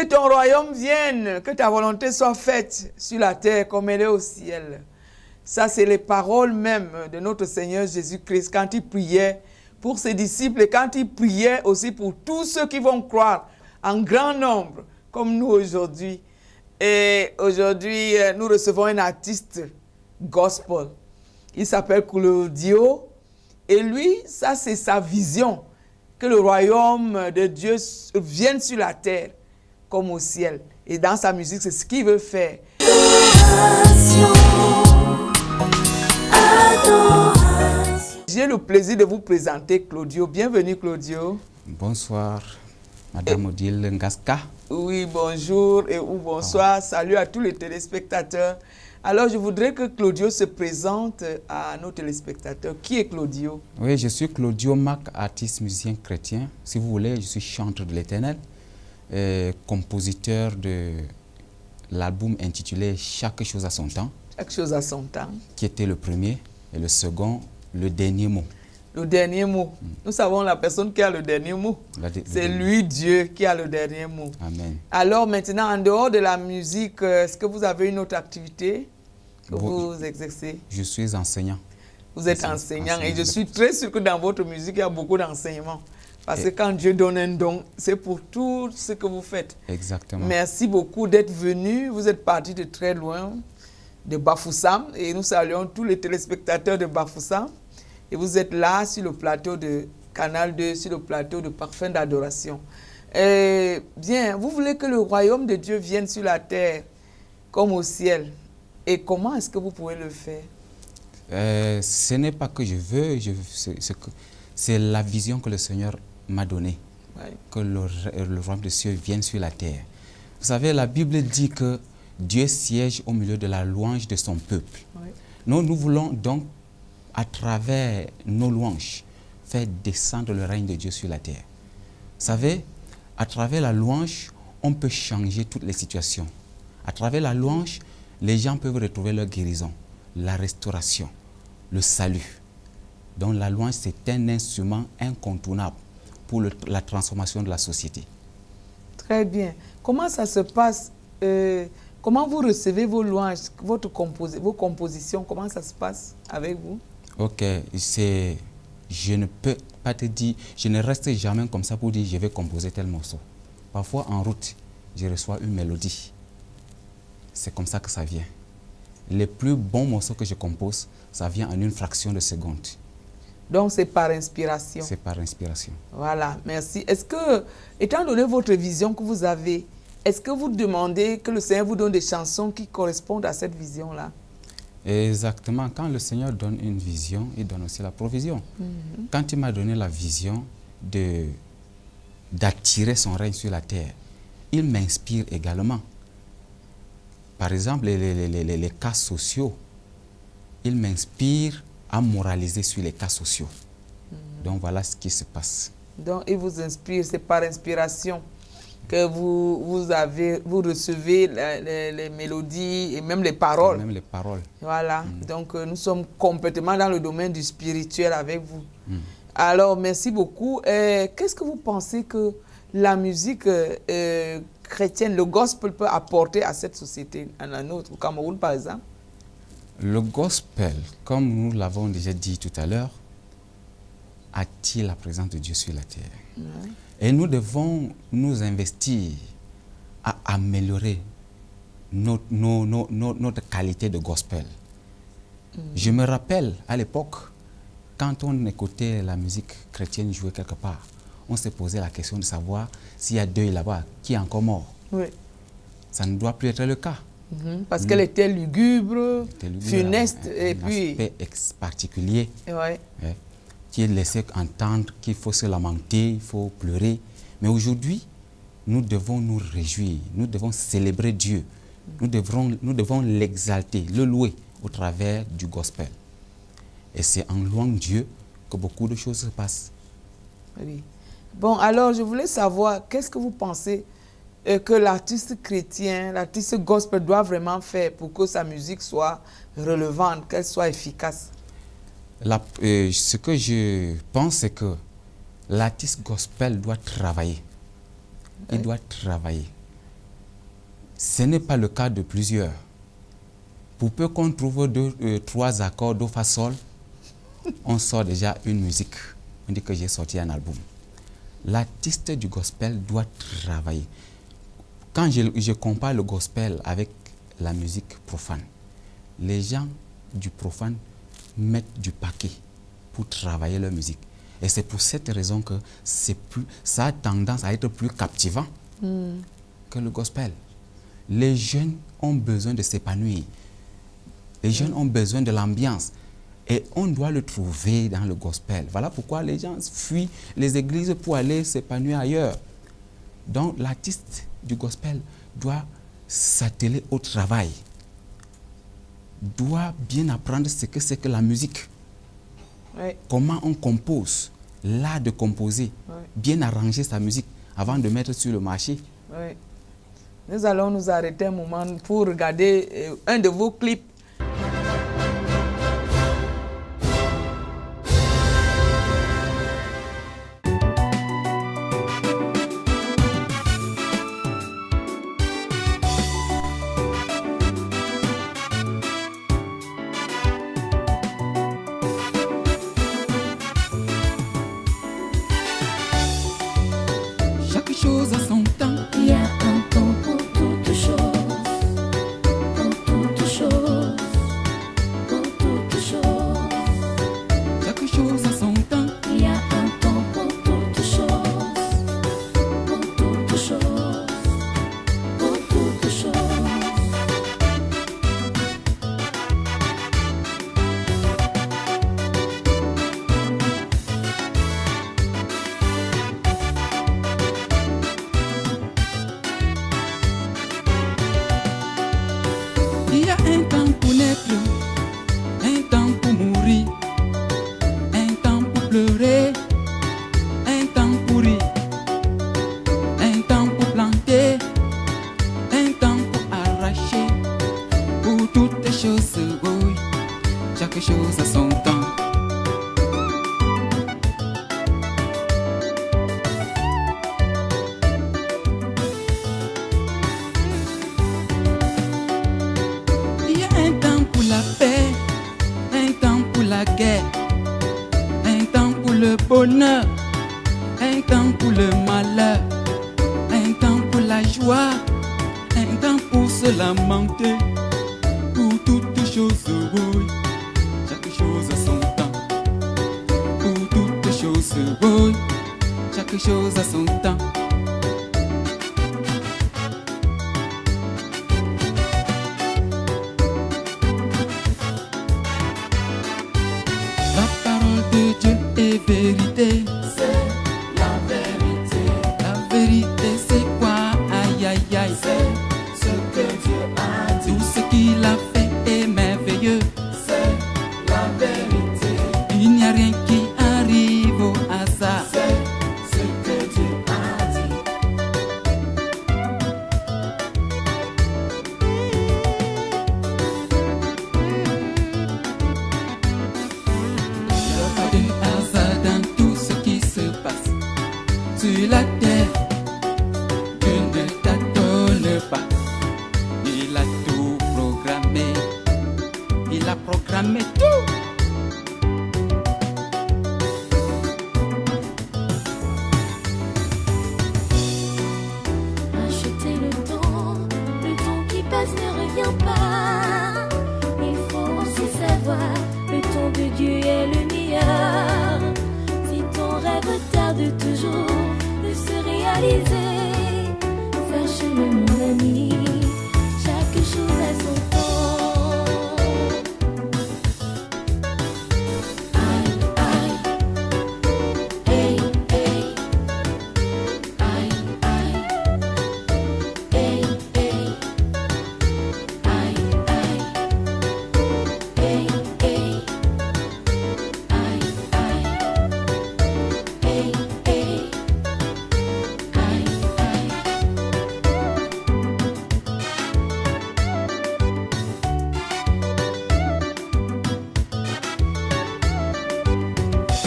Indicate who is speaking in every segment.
Speaker 1: Que ton royaume vienne, que ta volonté soit faite sur la terre comme elle est au ciel. Ça, c'est les paroles même de notre Seigneur Jésus-Christ quand il priait pour ses disciples et quand il priait aussi pour tous ceux qui vont croire en grand nombre, comme nous aujourd'hui. Et aujourd'hui, nous recevons un artiste gospel. Il s'appelle Claudio. Et lui, ça, c'est sa vision, que le royaume de Dieu vienne sur la terre comme au ciel. Et dans sa musique, c'est ce qu'il veut faire. J'ai le plaisir de vous présenter Claudio. Bienvenue, Claudio.
Speaker 2: Bonsoir, Madame Odile Ngaska.
Speaker 1: Oui, bonjour ou bonsoir. Salut à tous les téléspectateurs. Alors, je voudrais que Claudio se présente à nos téléspectateurs. Qui est Claudio?
Speaker 2: Oui, je suis Claudio Mac, artiste musicien chrétien. Si vous voulez, je suis chanteur de l'Éternel, compositeur de l'album intitulé Chaque chose à son temps.
Speaker 1: Chaque chose à son temps.
Speaker 2: Qui était le premier et le second, le dernier mot.
Speaker 1: Le dernier mot. Nous savons la personne qui a le dernier mot. C'est lui, Dieu, qui a le dernier mot.
Speaker 2: Amen.
Speaker 1: Alors maintenant, en dehors de la musique, est-ce que vous avez une autre activité que vous exercez?
Speaker 2: Je suis enseignant.
Speaker 1: Vous êtes enseignant et je suis très sûr que dans votre musique, il y a beaucoup d'enseignements. Parce que quand Dieu donne un don, c'est pour tout ce que vous faites.
Speaker 2: Exactement.
Speaker 1: Merci beaucoup d'être venu. Vous êtes parti de très loin, de Bafoussam. Et nous saluons tous les téléspectateurs de Bafoussam. Et vous êtes là sur le plateau de Canal 2, sur le plateau de Parfum d'Adoration. Bien, vous voulez que le royaume de Dieu vienne sur la terre comme au ciel. Et comment est-ce que vous pouvez le faire?
Speaker 2: Ce n'est pas que je veux, c'est la vision que le Seigneur m'a donnée.
Speaker 1: Oui.
Speaker 2: Que le royaume de Dieu vienne sur la terre. Vous savez, la Bible dit que Dieu siège au milieu de la louange de son peuple.
Speaker 1: Oui.
Speaker 2: Nous voulons donc, à travers nos louanges, faire descendre le règne de Dieu sur la terre. Vous savez, à travers la louange, on peut changer toutes les situations. À travers la louange, les gens peuvent retrouver leur guérison, la restauration, le salut. Donc la louange, c'est un instrument incontournable pour la transformation de la société.
Speaker 1: Très bien. Comment ça se passe? Comment vous recevez vos louanges, vos compositions? Comment ça se passe avec vous?
Speaker 2: Ok, je ne peux pas te dire, je ne reste jamais comme ça pour dire je vais composer tel morceau. Parfois en route, je reçois une mélodie. C'est comme ça que ça vient. Les plus bons morceaux que je compose, ça vient en une fraction de seconde.
Speaker 1: Donc c'est par inspiration.
Speaker 2: C'est par inspiration.
Speaker 1: Voilà, merci. Est-ce que, étant donné votre vision que vous avez, est-ce que vous demandez que le Seigneur vous donne des chansons qui correspondent à cette vision-là?
Speaker 2: Exactement. Quand le Seigneur donne une vision, il donne aussi la provision. Quand il m'a donné la vision d'attirer son règne sur la terre, il m'inspire également. Par exemple, les cas sociaux, il m'inspire à moraliser sur les cas sociaux. Donc voilà ce qui se passe. Donc
Speaker 1: il vous inspire, c'est par inspiration que vous recevez les mélodies et même les paroles.
Speaker 2: Même les paroles.
Speaker 1: Voilà, donc nous sommes complètement dans le domaine du spirituel avec vous. Alors, merci beaucoup. Qu'est-ce que vous pensez que la musique chrétienne, le gospel peut apporter à cette société, à la nôtre, au Cameroun par exemple?
Speaker 2: Le gospel, comme nous l'avons déjà dit tout à l'heure, attire la présence de Dieu sur la terre. Et nous devons nous investir à améliorer notre qualité de gospel. Je me rappelle à l'époque, quand on écoutait la musique chrétienne jouer quelque part, on se posait la question de savoir s'il y a deuil là-bas, qui est encore mort.
Speaker 1: Oui.
Speaker 2: Ça ne doit plus être le cas.
Speaker 1: Parce qu'elle était lugubre, funeste, et puis...
Speaker 2: aspect particulier,
Speaker 1: Ouais.
Speaker 2: qui est laissé entendre qu'il faut se lamenter, il faut pleurer. Mais aujourd'hui, nous devons nous réjouir, nous devons célébrer Dieu, nous devons l'exalter, le louer au travers du gospel. Et c'est en louant Dieu que beaucoup de choses se passent.
Speaker 1: Oui. Bon, alors je voulais savoir, qu'est-ce que vous pensez que l'artiste chrétien, l'artiste gospel doit vraiment faire pour que sa musique soit relevante, qu'elle soit efficace?
Speaker 2: Ce que je pense, c'est que l'artiste gospel doit travailler. Il doit travailler. Ce n'est pas le cas de plusieurs. Pour peu qu'on trouve trois accords do, fa, sol, on sort déjà une musique. On dit que j'ai sorti un album. L'artiste du gospel doit travailler. Quand je compare le gospel avec la musique profane, les gens du profane mettent du paquet pour travailler leur musique. Et c'est pour cette raison que ça a tendance à être plus captivant que le gospel. Les jeunes ont besoin de s'épanouir. Les jeunes ont besoin de l'ambiance. Et on doit le trouver dans le gospel. Voilà pourquoi les gens fuient les églises pour aller s'épanouir ailleurs. Donc l'artiste du gospel doit s'atteler au travail, doit bien apprendre ce que c'est que la musique, comment on compose, l'art de composer, bien arranger sa musique avant de mettre sur le marché.
Speaker 1: Oui. Nous allons nous arrêter un moment pour regarder un de vos clips.
Speaker 2: Chaque chose a son temps.
Speaker 3: Il y a un temps pour toutes choses, pour toutes choses, pour toutes choses.
Speaker 2: Chaque chose a son temps.
Speaker 3: Il y a un temps pour toutes choses, pour toutes choses, pour toutes choses.
Speaker 2: Il y a un temps pour naître, un temps pour mourir, un temps pour pleurer, un temps pour rire, un temps pour planter, un temps pour arracher. Pour toutes choses, oui, chaque chose a son temps. Il y a un temps pour la paix, un temps pour la guerre, un temps pour le bonheur, un temps pour le malheur, un temps pour la joie, un temps pour se lamenter. Pour toutes choses, oui, chaque chose a son temps. Pour toutes choses, oui, chaque chose a son temps. La parole de Dieu est vérité.
Speaker 3: C'est la vérité,
Speaker 2: La vérité c'est quoi? Aïe aïe aïe.
Speaker 3: c'est ce que Dieu a dit.
Speaker 2: Tout ce qu'il a fait est merveilleux.
Speaker 3: C'est la vérité,
Speaker 2: Il n'y a rien qui arrive au hasard.
Speaker 3: c'est ce que Dieu a dit.
Speaker 2: Il n'y a pas de hasard dans tout ce qui se passe sur la terre. Dieu ne t'attend pas.
Speaker 3: grâce ne revient pas. Il faut aussi savoir, le temps de Dieu est le meilleur. Si ton rêve tarde toujours de se réaliser, sache-le mon ami, chaque chose a son temps. Aïe, aïe, hey, hey, aïe, aïe, hey, hey, aïe, aïe, hey, hey, aïe, aïe, hey, hey, aïe, aïe.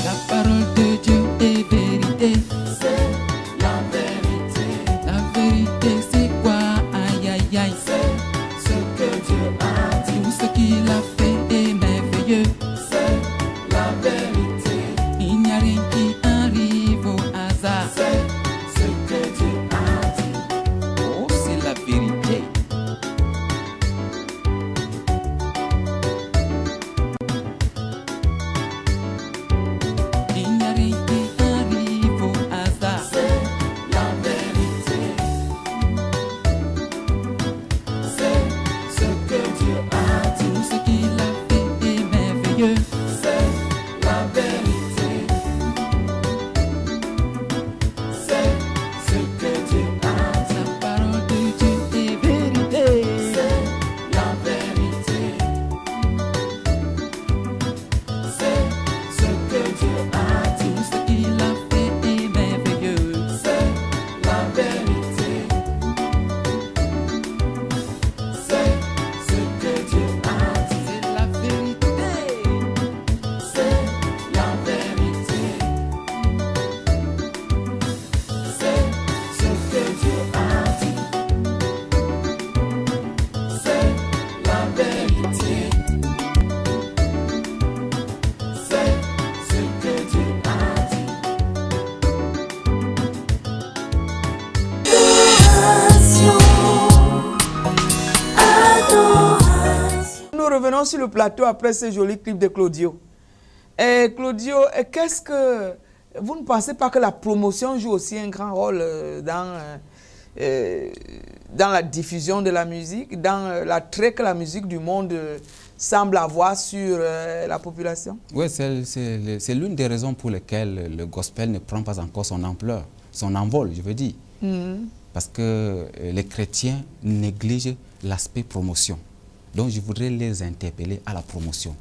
Speaker 4: La parole de Dieu est vérité.
Speaker 3: C'est la vérité,
Speaker 4: La vérité c'est quoi? Aïe aïe aïe.
Speaker 3: c'est ce que Dieu a dit.
Speaker 4: Tout ce qu'il a fait est merveilleux.
Speaker 3: C'est la vérité,
Speaker 4: Il n'y a rien qui arrive au hasard.
Speaker 3: c'est ce que Dieu a dit.
Speaker 4: Oh, c'est la vérité. Il n'y a rien qui arrive au hasard.
Speaker 3: C'est la vérité, c'est ce que Dieu a dit.
Speaker 4: Tout ce qu'il a fait est merveilleux.
Speaker 3: C'est la vérité, c'est ce que Dieu a dit.
Speaker 4: La parole de Dieu est vérité.
Speaker 3: C'est la vérité, c'est ce que Dieu a dit.
Speaker 4: Tout ce qu'il a fait est merveilleux.
Speaker 3: C'est la vérité, c'est ce que Dieu a dit.
Speaker 4: C'est la vérité.
Speaker 3: C'est la vérité, c'est ce que Dieu a dit. C'est la vérité, c'est ce que Dieu a dit.
Speaker 1: Nous revenons sur le plateau après ce joli clip de Claudio. Et Claudio, qu'est-ce que... Vous ne pensez pas que la promotion joue aussi un grand rôle dans la diffusion de la musique, dans l'attrait que la musique du monde semble avoir sur la population?
Speaker 2: Oui, c'est l'une des raisons pour lesquelles le gospel ne prend pas encore son ampleur, son envol, je veux dire. Parce que les chrétiens négligent l'aspect promotion. Donc, je voudrais les interpeller à la promotion.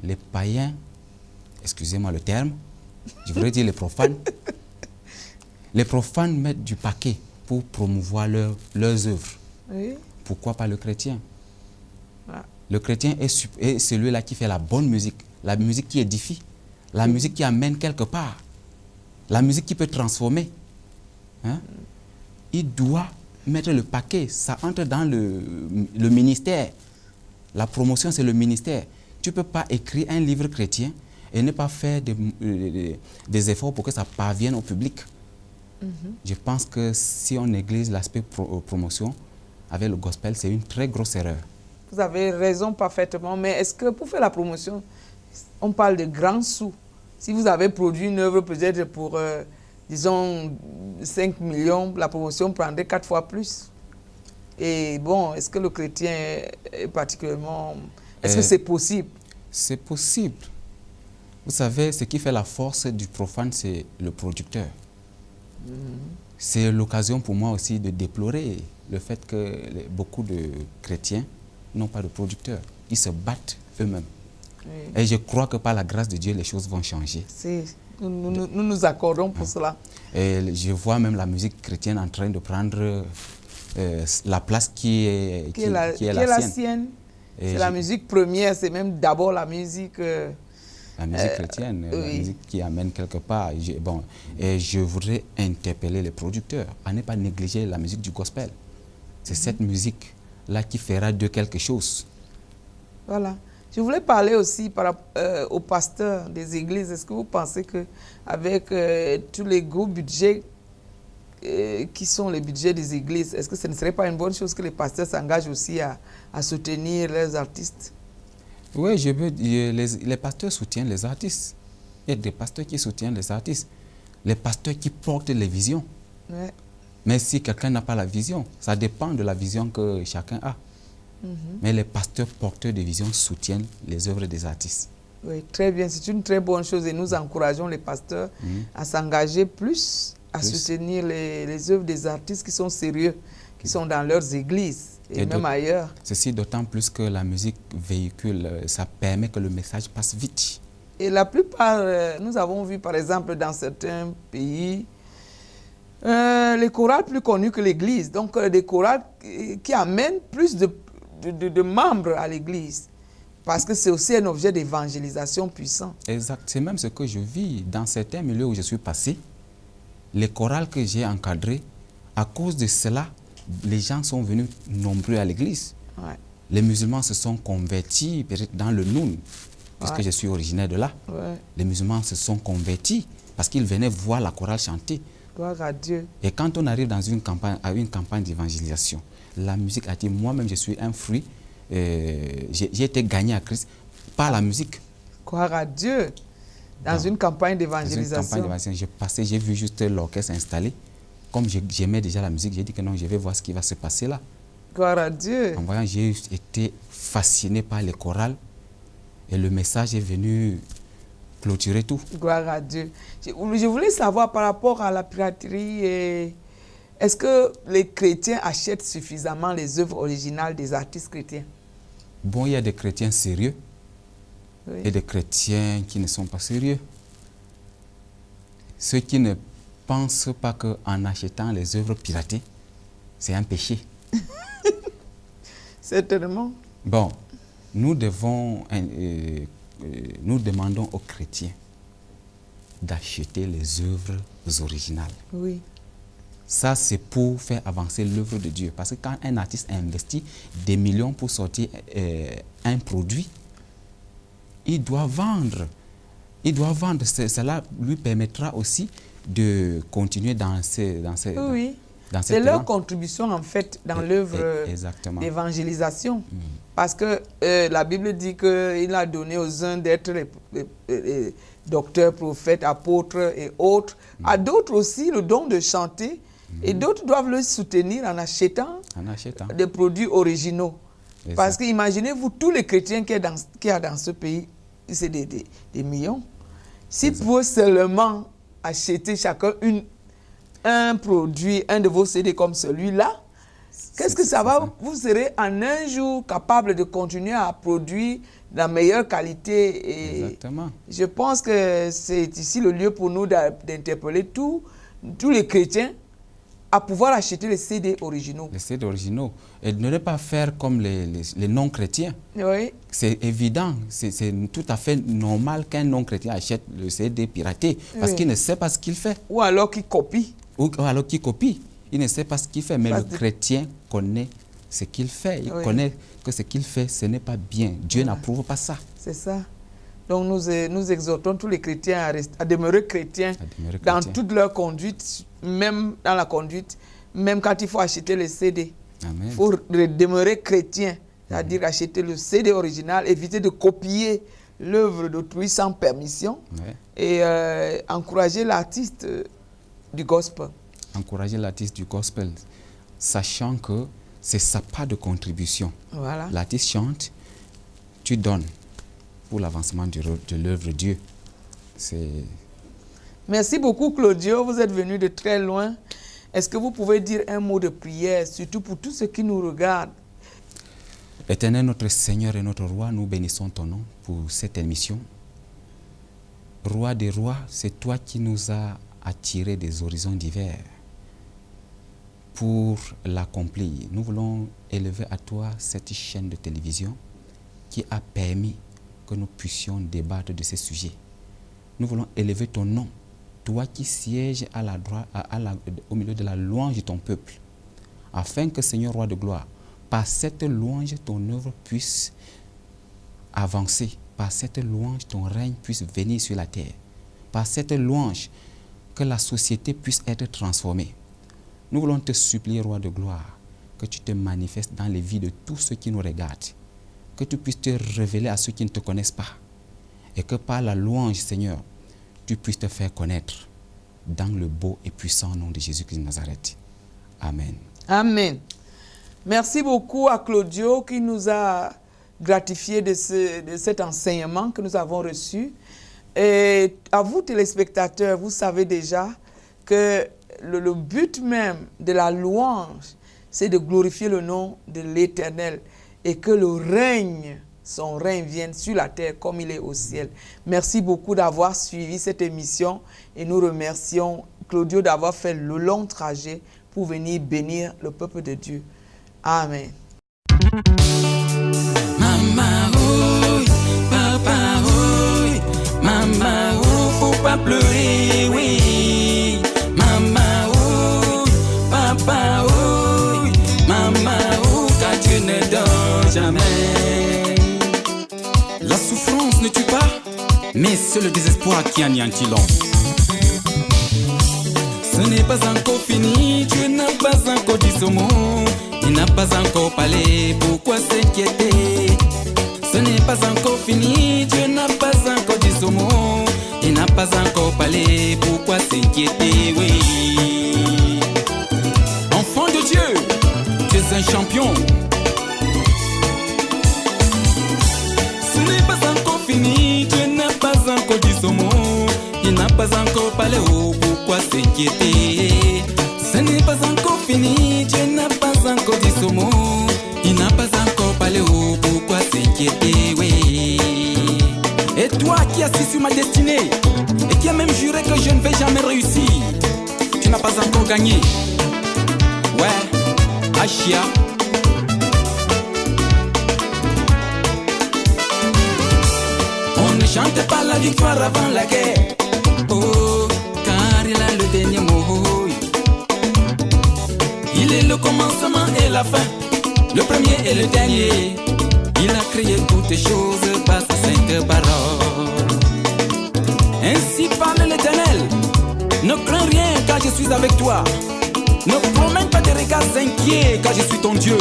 Speaker 2: Les païens, excusez-moi le terme, je voudrais dire les profanes mettent du paquet pour promouvoir leurs œuvres.
Speaker 1: Oui.
Speaker 2: Pourquoi pas le chrétien?
Speaker 1: Voilà.
Speaker 2: Le chrétien est celui-là qui fait la bonne musique, la musique qui édifie, la musique qui amène quelque part, la musique qui peut transformer. Hein? Il doit mettre le paquet, ça entre dans le ministère. La promotion, c'est le ministère. Tu ne peux pas écrire un livre chrétien et ne pas faire des efforts pour que ça parvienne au public. Je pense que si on néglige l'aspect promotion avec le gospel, c'est une très grosse erreur.
Speaker 1: Vous avez raison parfaitement, mais est-ce que pour faire la promotion, on parle de grands sous? Si vous avez produit une œuvre peut-être pour, disons, 5 millions, la promotion prendrait 4 fois plus. Et bon, est-ce que le chrétien est particulièrement... Est-ce que c'est possible?
Speaker 2: C'est possible. Vous savez, ce qui fait la force du profane, c'est le producteur. C'est l'occasion pour moi aussi de déplorer le fait que beaucoup de chrétiens n'ont pas de producteur. Ils se battent eux-mêmes.
Speaker 1: Oui.
Speaker 2: Et je crois que par la grâce de Dieu, les choses vont changer.
Speaker 1: Nous nous accordons pour cela.
Speaker 2: Et je vois même la musique chrétienne en train de prendre la place qui est la sienne.
Speaker 1: C'est la musique première, c'est même d'abord la musique...
Speaker 2: la musique chrétienne, la musique qui amène quelque part. Et je voudrais interpeller les producteurs à ne pas négliger la musique du gospel. C'est cette musique-là qui fera de quelque chose.
Speaker 1: Voilà. Je voulais parler aussi aux pasteurs des églises. Est-ce que vous pensez qu'avec tous les gros budgets qui sont les budgets des églises, est-ce que ce ne serait pas une bonne chose que les pasteurs s'engagent aussi à soutenir leurs artistes?
Speaker 2: Oui, je veux dire, les pasteurs soutiennent les artistes. Il y a des pasteurs qui soutiennent les artistes. Les pasteurs qui portent les visions.
Speaker 1: Ouais.
Speaker 2: Mais si quelqu'un n'a pas la vision, ça dépend de la vision que chacun a. Mais les pasteurs porteurs de vision soutiennent les œuvres des artistes.
Speaker 1: Oui, très bien. C'est une très bonne chose et nous encourageons les pasteurs à s'engager plus, à soutenir les œuvres des artistes qui sont sérieux, qui sont dans leurs églises et même ailleurs.
Speaker 2: Ceci d'autant plus que la musique véhicule, ça permet que le message passe vite.
Speaker 1: Et la plupart, nous avons vu par exemple dans certains pays, les chorales plus connues que l'église, donc des chorales qui amènent plus de membres à l'église. Parce que c'est aussi un objet d'évangélisation puissant.
Speaker 2: Exact. C'est même ce que je vis dans certains milieux où je suis passé. Les chorales que j'ai encadrées, à cause de cela, les gens sont venus nombreux à l'église.
Speaker 1: Ouais.
Speaker 2: Les musulmans se sont convertis peut-être dans le Noun, puisque je suis originaire de là.
Speaker 1: Ouais.
Speaker 2: Les musulmans se sont convertis parce qu'ils venaient voir la chorale chanter.
Speaker 1: Gloire à Dieu.
Speaker 2: Et quand on arrive dans une campagne d'évangélisation, la musique a dit, moi-même je suis un fruit, j'ai été gagné à Christ par la musique.
Speaker 1: Gloire à Dieu. Dans une campagne d'évangélisation.
Speaker 2: J'ai vu juste l'orchestre installé. Comme j'aimais déjà la musique, j'ai dit que non, je vais voir ce qui va se passer là.
Speaker 1: Gloire à Dieu.
Speaker 2: En voyant, j'ai été fasciné par les chorales et le message est venu clôturer tout.
Speaker 1: Gloire à Dieu. Je voulais savoir par rapport à la piraterie, est-ce que les chrétiens achètent suffisamment les œuvres originales des artistes chrétiens?
Speaker 2: Bon, il y a des chrétiens sérieux et des chrétiens qui ne sont pas sérieux. Ceux qui ne pensent pas qu'en achetant les œuvres piratées, c'est un péché.
Speaker 1: Certainement.
Speaker 2: Bon, nous demandons aux chrétiens d'acheter les œuvres originales.
Speaker 1: Oui.
Speaker 2: Ça, c'est pour faire avancer l'œuvre de Dieu. Parce que quand un artiste investit des millions pour sortir un produit, il doit vendre. Il doit vendre. Cela lui permettra aussi de continuer dans ces
Speaker 1: oui. C'est leur contribution en fait dans l'œuvre d'évangélisation. Parce que la Bible dit qu'il a donné aux uns d'être les docteurs, prophètes, apôtres et autres. À d'autres aussi le don de chanter. Et d'autres doivent le soutenir en achetant des produits originaux. Exact. Parce que imaginez-vous tous les chrétiens qu'il y a dans ce pays, c'est des millions. Si vous seulement acheter chacun un produit, un de vos CD comme celui-là, qu'est-ce que ça va? Vous serez en un jour capable de continuer à produire la meilleure qualité. Et
Speaker 2: exactement.
Speaker 1: Je pense que c'est ici le lieu pour nous d'interpeller tous les chrétiens à pouvoir acheter les CD originaux.
Speaker 2: Les CD originaux. Et ne pas faire comme les non-chrétiens. Oui. C'est évident, c'est tout à fait normal qu'un non-chrétien achète le CD piraté parce qu'il ne sait pas ce qu'il fait.
Speaker 1: Ou alors qu'il copie.
Speaker 2: Ou alors qu'il copie. Il ne sait pas ce qu'il fait, mais le chrétien connaît ce qu'il fait. Il connaît que ce qu'il fait, ce n'est pas bien. Dieu n'approuve pas ça.
Speaker 1: C'est ça. Donc nous exhortons tous les chrétiens à demeurer chrétiens dans toute leur conduite, même dans la conduite, même quand il faut acheter les CD. Il faut demeurer chrétien, c'est-à-dire acheter le CD original, éviter de copier l'œuvre d'autrui sans permission et encourager l'artiste du gospel.
Speaker 2: Encourager l'artiste du gospel, sachant que c'est sa part de contribution. Voilà. L'artiste chante, tu donnes pour l'avancement de l'œuvre de Dieu.
Speaker 1: Merci beaucoup Claudio, vous êtes venu de très loin. Est-ce que vous pouvez dire un mot de prière, surtout pour tous ceux qui nous regardent?
Speaker 2: Éternel notre Seigneur et notre Roi, nous bénissons ton nom pour cette émission. Roi des rois, c'est toi qui nous as attirés des horizons divers pour l'accomplir. Nous voulons élever à toi cette chaîne de télévision qui a permis que nous puissions débattre de ces sujets. Nous voulons élever ton nom, toi qui sièges à la droite, au milieu de la louange de ton peuple, afin que, Seigneur roi de gloire, par cette louange, ton œuvre puisse avancer, par cette louange, ton règne puisse venir sur la terre, par cette louange, que la société puisse être transformée. Nous voulons te supplier, Roi de gloire, que tu te manifestes dans les vies de tous ceux qui nous regardent, que tu puisses te révéler à ceux qui ne te connaissent pas, et que par la louange, Seigneur, tu puisses te faire connaître dans le beau et puissant nom de Jésus-Christ de Nazareth. Amen.
Speaker 1: Amen. Merci beaucoup à Claudio qui nous a gratifié de cet enseignement que nous avons reçu. Et à vous, téléspectateurs, vous savez déjà que le but même de la louange, c'est de glorifier le nom de l'Éternel et que son règne vienne sur la terre comme il est au ciel. Merci beaucoup d'avoir suivi cette émission et nous remercions Claudio d'avoir fait le long trajet pour venir bénir le peuple de Dieu. Amen.
Speaker 4: Maman, oui, papa, oui, maman, oui, faut pas pleurer, oui. Maman, oui, papa, oui, maman, oui, car Dieu ne dort jamais. La souffrance ne tue pas, mais c'est le désespoir qui anéantit l'homme. Ce n'est pas encore fini, Dieu n'a pas encore dit son mot. Il n'a pas encore parlé, pourquoi s'inquiéter? Ce n'est pas encore fini, Dieu n'a pas encore dit son mot. Il n'a pas encore parlé, pourquoi s'inquiéter? Oui. Enfant de Dieu, tu es un champion. Ce n'est pas encore fini, Dieu n'a pas encore dit son mot. Il n'a pas encore parlé, oh, pourquoi s'inquiéter? Ce n'est pas encore fini, Dieu n'a pas encore dit son mot. Il n'a pas encore parlé, oh, pourquoi s'inquiéter, oui. Et toi qui assis sur ma destinée et qui a même juré que je ne vais jamais réussir, tu n'as pas encore gagné. Ouais, Achia. On ne chante pas la victoire avant la guerre. Oh, car il a le dernier mot. Il est le commencement et la fin, le premier et le dernier. Il a créé toutes choses par sa sainte parole. Ainsi parle l'Éternel. Ne crains rien car je suis avec toi. Ne promène pas des regards inquiets car je suis ton Dieu.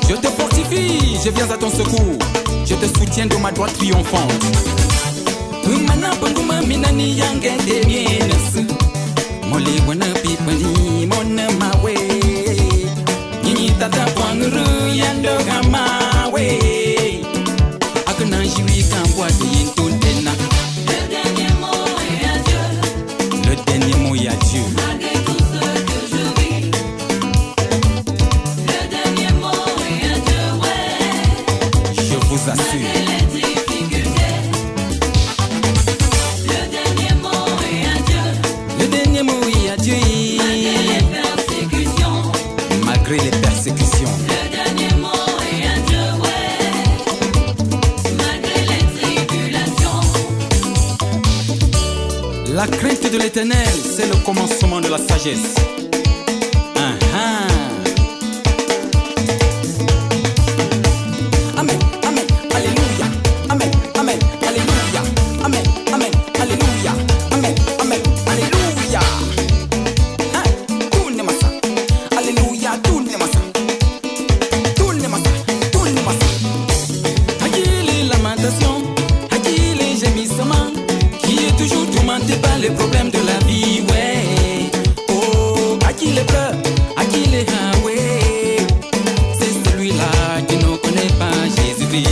Speaker 4: Je te fortifie, je viens à ton secours. Je te soutiens de ma droite triomphante. Mana panguma minani yange de mienes. Mole wana pipani mona mawe. Nini tata pangru yando gamawe. Akana jiwi kambwa de yintundena.
Speaker 3: Le dernier mot est adieu.
Speaker 4: Le dernier mot est adieu.
Speaker 3: Malgré tout ce que je vis. Le dernier mot est adieu, ouais.
Speaker 4: Je vous assure.
Speaker 3: Malgré les difficultés. Le dernier mot est adieu.
Speaker 4: Le dernier mot est adieu.
Speaker 3: Malgré les persécutions.
Speaker 4: Malgré les persécutions.
Speaker 3: Le dernier mot est adieu, ouais. Malgré les tribulations.
Speaker 4: La crainte de l'Éternel, c'est le commencement de la sagesse. Amen, amen, alléluia. Amen, amen, alléluia. Amen, amen, alléluia. Amen, amen, alléluia. Tourne massa. Alléluia, tourne massa. Tourne massa, tourne massa. À qui les lamentations, à qui les gémissements, qui est toujours tourmenté par les problèmes de la vie, ouais. Oh, à qui les pleurs, à qui les ouais. C'est celui-là qui ne connaît pas Jésus-Christ.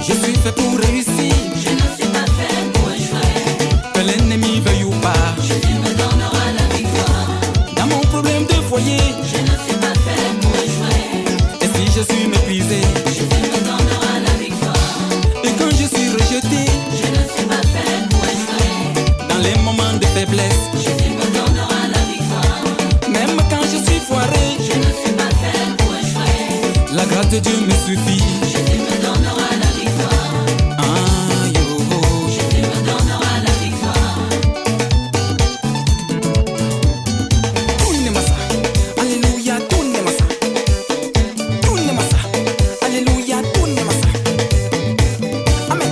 Speaker 4: Je suis fait pour réussir,
Speaker 3: Je ne suis pas fait pour échouer.
Speaker 4: que l'ennemi veuille ou pas.
Speaker 3: Jésus me donnera la victoire.
Speaker 4: Dans mon problème de foyer,
Speaker 3: Je ne suis pas fait pour échouer.
Speaker 4: et si je suis méprisé,
Speaker 3: Jésus me donnera la victoire.
Speaker 4: et quand je suis rejeté,
Speaker 3: Je ne suis pas fait pour échouer.
Speaker 4: dans les moments de faiblesse,
Speaker 3: Jésus me donnera la victoire.
Speaker 4: même quand je suis foiré,
Speaker 3: Je ne suis pas fait pour échouer.
Speaker 4: la grâce de Dieu me suffit.
Speaker 3: Jésus me donnera la victoire.
Speaker 4: Ah, yo,
Speaker 3: Jésus me donnera la victoire.
Speaker 4: tourne massa, alléluia, tourne massa, tourne massa, alléluia, tourne massa. Amen,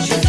Speaker 3: Je